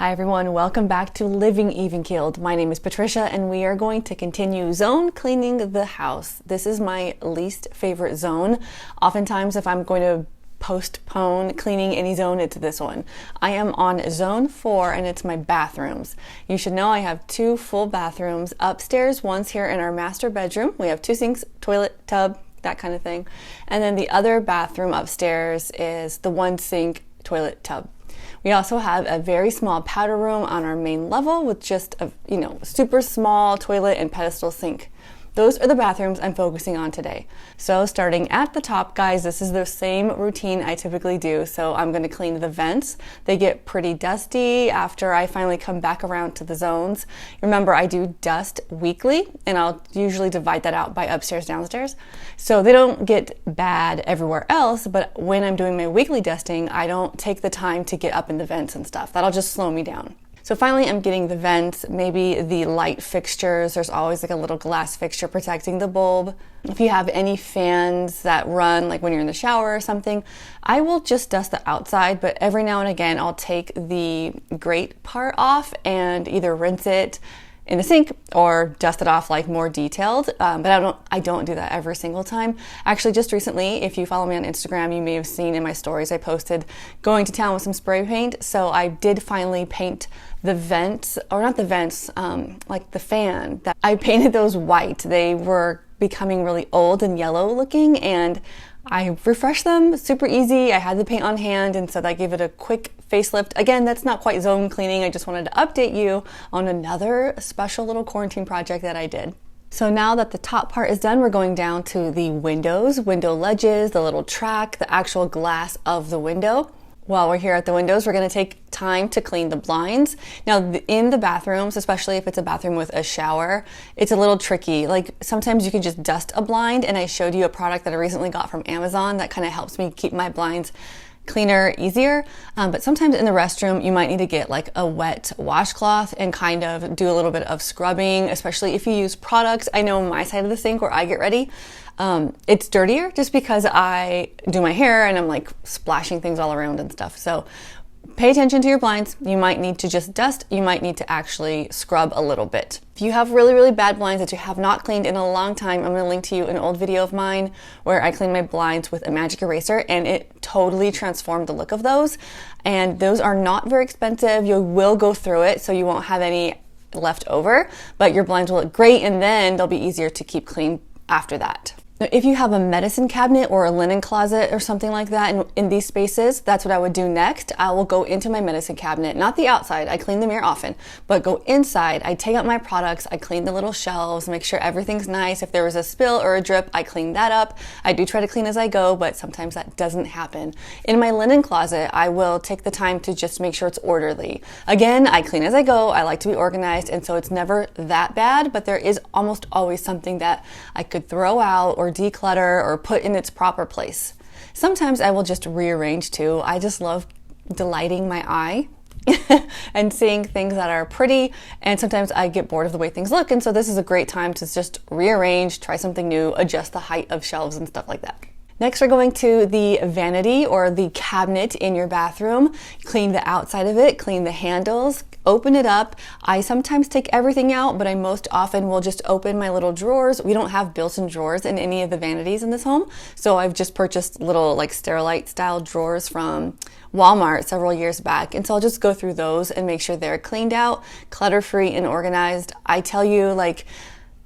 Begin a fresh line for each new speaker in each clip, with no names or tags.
Hi everyone, welcome back to Living Even Keeled. My name is Patricia and we are going to continue zone cleaning the house. This is my least favorite zone. Oftentimes if I'm going to postpone cleaning any zone, it's this one. I am on zone 4 and it's my bathrooms. You should know I have 2 full bathrooms. Upstairs, one's here in our master bedroom. We have 2 sinks, toilet, tub, that kind of thing. And then the other bathroom upstairs is the 1 sink, toilet, tub. We also have a very small powder room on our main level with just a, super small toilet and pedestal sink. Those are the bathrooms I'm focusing on today. So starting at the top, guys, this is the same routine I typically do. So I'm going to clean the vents. They get pretty dusty after I finally come back around to the zones. Remember, I do dust weekly, and I'll usually divide that out by upstairs, downstairs. So they don't get bad everywhere else, but when I'm doing my weekly dusting, I don't take the time to get up in the vents and stuff. That'll just slow me down. So finally, I'm getting the vents, maybe the light fixtures. There's always like a little glass fixture protecting the bulb. If you have any fans that run, like when you're in the shower or something, I will just dust the outside, but every now and again, I'll take the grate part off and either rinse it in the sink or dust it off like more detailed, but I don't do that every single time. Actually, just recently, if you follow me on Instagram, you may have seen in my stories I posted going to town with some spray paint. So I did finally paint the vents, or not the vents, like the fan. I painted those white. They were becoming really old and yellow looking, and I refreshed them super easy. I had the paint on hand, and so that gave it a quick facelift. Again, that's not quite zone cleaning. I just wanted to update you on another special little quarantine project that I did. So now that the top part is done, we're going down to the windows, window ledges, the little track, the actual glass of the window. While we're here at the windows, we're going to take time to clean the blinds. Now, in the bathrooms, especially if it's a bathroom with a shower, it's a little tricky. Like sometimes you can just dust a blind, and I showed you a product that I recently got from Amazon that kind of helps me keep my blinds cleaner, easier. But sometimes in the restroom, you might need to get like a wet washcloth and kind of do a little bit of scrubbing, especially if you use products. I know my side of the sink where I get ready, it's dirtier just because I do my hair and I'm like splashing things all around and stuff. So pay attention to your blinds. You might need to just dust. You might need to actually scrub a little bit. If you have really, really bad blinds that you have not cleaned in a long time, I'm going to link to you an old video of mine where I cleaned my blinds with a magic eraser, and it totally transformed the look of those. And those are not very expensive. You will go through it, so you won't have any left over, but your blinds will look great, and then they'll be easier to keep clean after that. Now, if you have a medicine cabinet or a linen closet or something like that in these spaces, that's what I would do next. I will go into my medicine cabinet, not the outside. I clean the mirror often, but go inside. I take out my products. I clean the little shelves, make sure everything's nice. If there was a spill or a drip, I clean that up. I do try to clean as I go, but sometimes that doesn't happen. In my linen closet, I will take the time to just make sure it's orderly. Again, I clean as I go. I like to be organized, and so it's never that bad, but there is almost always something that I could throw out or declutter or put in its proper place. Sometimes I will just rearrange too. I just love delighting my eye and seeing things that are pretty, and sometimes I get bored of the way things look, and so this is a great time to just rearrange, try something new, adjust the height of shelves and stuff like that. Next, we're going to the vanity or the cabinet in your bathroom. Clean the outside of it, clean the handles, open it up. I sometimes take everything out, but I most often will just open my little drawers. We don't have built-in drawers in any of the vanities in this home, so I've just purchased little like Sterilite style drawers from Walmart several years back, and so I'll just go through those and make sure they're cleaned out, clutter-free and organized. I tell you, like,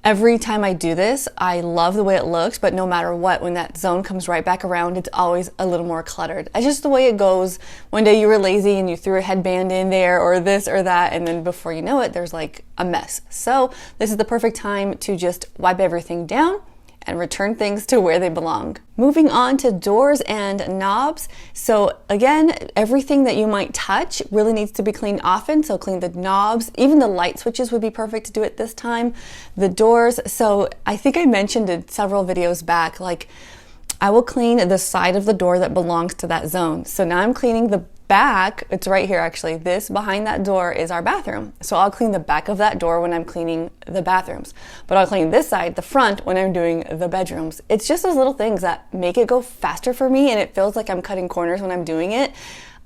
every time I do this, I love the way it looks, but no matter what, when that zone comes right back around, it's always a little more cluttered. It's just the way it goes. One day you were lazy and you threw a headband in there or this or that, and then before you know it, there's like a mess. So this is the perfect time to just wipe everything down and return things to where they belong. Moving on to doors and knobs. So again, everything that you might touch really needs to be cleaned often. So clean the knobs, even the light switches would be perfect to do it this time. The doors, so I think I mentioned in several videos back, like I will clean the side of the door that belongs to that zone. So now I'm cleaning the back, it's right here actually, this behind that door is our bathroom. So I'll clean the back of that door when I'm cleaning the bathrooms, but I'll clean this side, the front, when I'm doing the bedrooms. It's just those little things that make it go faster for me, and it feels like I'm cutting corners when I'm doing it.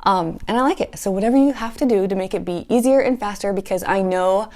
And I like it. So whatever you have to do to make it be easier and faster, because I know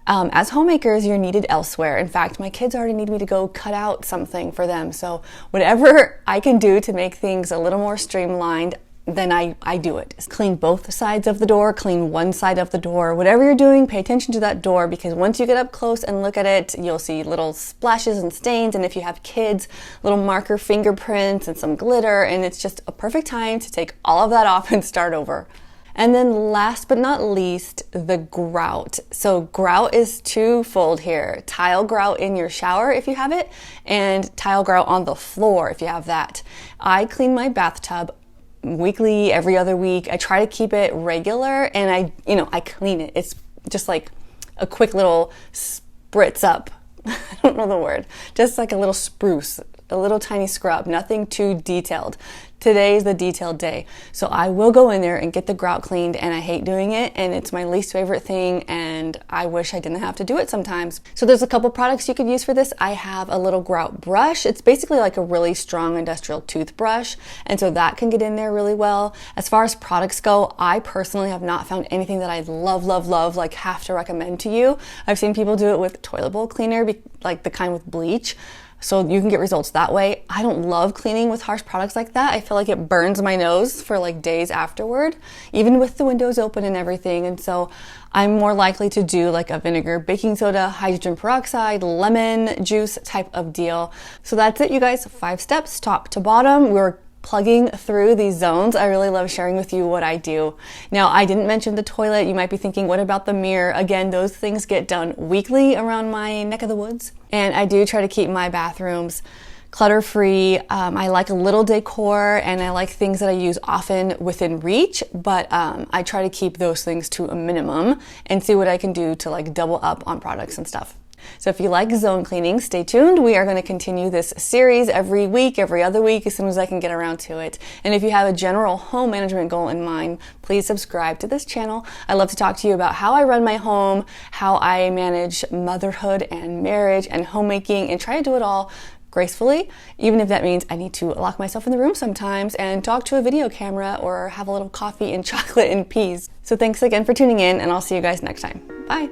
as homemakers, you're needed elsewhere. In fact, my kids already need me to go cut out something for them. So whatever I can do to make things a little more streamlined, then I do it. Just clean both sides of the door, clean one side of the door. Whatever you're doing, pay attention to that door, because once you get up close and look at it, you'll see little splashes and stains. And if you have kids, little marker fingerprints and some glitter. And it's just a perfect time to take all of that off and start over. And then last but not least, the grout. So grout is twofold here. Tile grout in your shower if you have it, and tile grout on the floor if you have that. I clean my bathtub weekly, every other week. I try to keep it regular, and I clean it. It's just like a quick little spritz up. I don't know the word. Just like a little spruce, a little tiny scrub, nothing too detailed. Today is the detailed day. So I will go in there and get the grout cleaned, and I hate doing it, and it's my least favorite thing, and I wish I didn't have to do it sometimes. So there's a couple products you could use for this. I have a little grout brush. It's basically like a really strong industrial toothbrush, and so that can get in there really well. As far as products go, I personally have not found anything that I love, like have to recommend to you. I've seen people do it with toilet bowl cleaner, like the kind with bleach. So you can get results that way. I don't love cleaning with harsh products like that. I feel like it burns my nose for like days afterward, even with the windows open and everything. And so I'm more likely to do like a vinegar, baking soda, hydrogen peroxide, lemon juice type of deal. So that's it, you guys. 5 steps, top to bottom. We're plugging through these zones. I really love sharing with you what I do. Now, I didn't mention the toilet. You might be thinking, what about the mirror? Again, those things get done weekly around my neck of the woods. And I do try to keep my bathrooms clutter-free. I like a little decor, and I like things that I use often within reach, but I try to keep those things to a minimum and see what I can do to like double up on products and stuff. So if you like zone cleaning, stay tuned. We are going to continue this series every week, every other week, as soon as I can get around to it. And if you have a general home management goal in mind, please subscribe to this channel. I love to talk to you about how I run my home, how I manage motherhood and marriage and homemaking, and try to do it all gracefully, even if that means I need to lock myself in the room sometimes and talk to a video camera or have a little coffee and chocolate and peas. So thanks again for tuning in, and I'll see you guys next time. Bye.